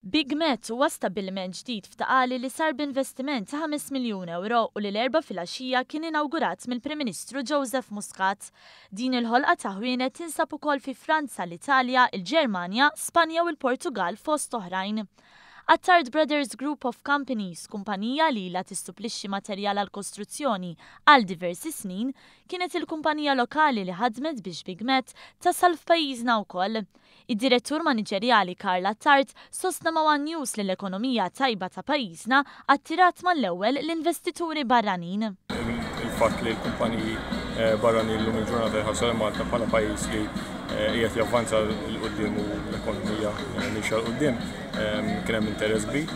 Big Met huwa stabbiliment ġdid f'Taqali li sar b'investiment ta' 5 miljun euro u li l-erba' filgħaxija kien inawgurat mill-Prim Ministru Joseph Muscat. Din il-ħolqa ta' ħwienet tinsab ukoll fi Franza, l-Italja, il-Ġermanja, Spanja u l-Portugal fost oħrajn. Attard Brothers Group of Companies, kumpanija li la tistupplixxi materjal għal kostruzzjoni għal diversi snin, kienet il-kumpanija lokali li ħadmet biex Big Met tasal f'pajjiżna wkoll. Id-direttur maniġerjali Karl Attard sostna ma' One News li l-ekonomija tajba ta' pajjiżna attirat mal-ewwel l-investituri barranin. Il-fatt li l-kumpaniji barranin l-lum il-ġurnata jħassu Malta bħala pajjiż li qiegħed javvanza l-qudiem u l-ekonomija mixja l-qudiem kien hemm interess kbir.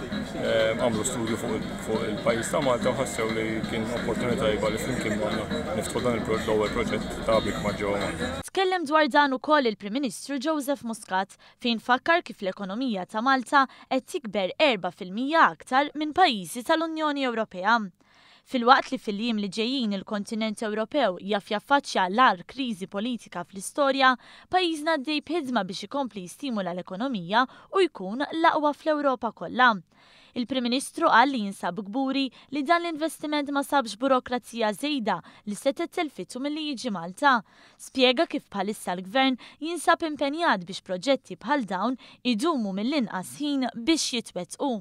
Għamlu studju fuq il-pajjiż ta' Malta u ħassew li kien opportunità tajba li flimkien magħna niftħu dan l-ewwel proġett ta' Big Met ġewwa Malta. Tkellem dwar dan ukoll il-Prim Ministru Joseph Muscat fejn fakkar kif l-ekonomija ta' Malta qed tikber 4% aktar minn pajjiżi tal-Unjoni Ewropea. Fil-waqt li fil-jiem li ġejjin il-kontinent Ewropew jaf jaffaċċja l-ar kriżi politika fl-istorja, pajjiżna għaddej b'ħidma biex ikompli jistimula l-ekonomija u jkun l-aqwa fl-Ewropa kollha. Il-Prim Ministru qal li jinsab gburi li dan l-investiment ma sabx burokrazija żejda li se tettelfitu milli jiġi Malta. Spjega kif bħalissa l-Gvern jinsab impenjat biex proġetti bħal dawn idumu mill-inqas ħin biex jitwettqu.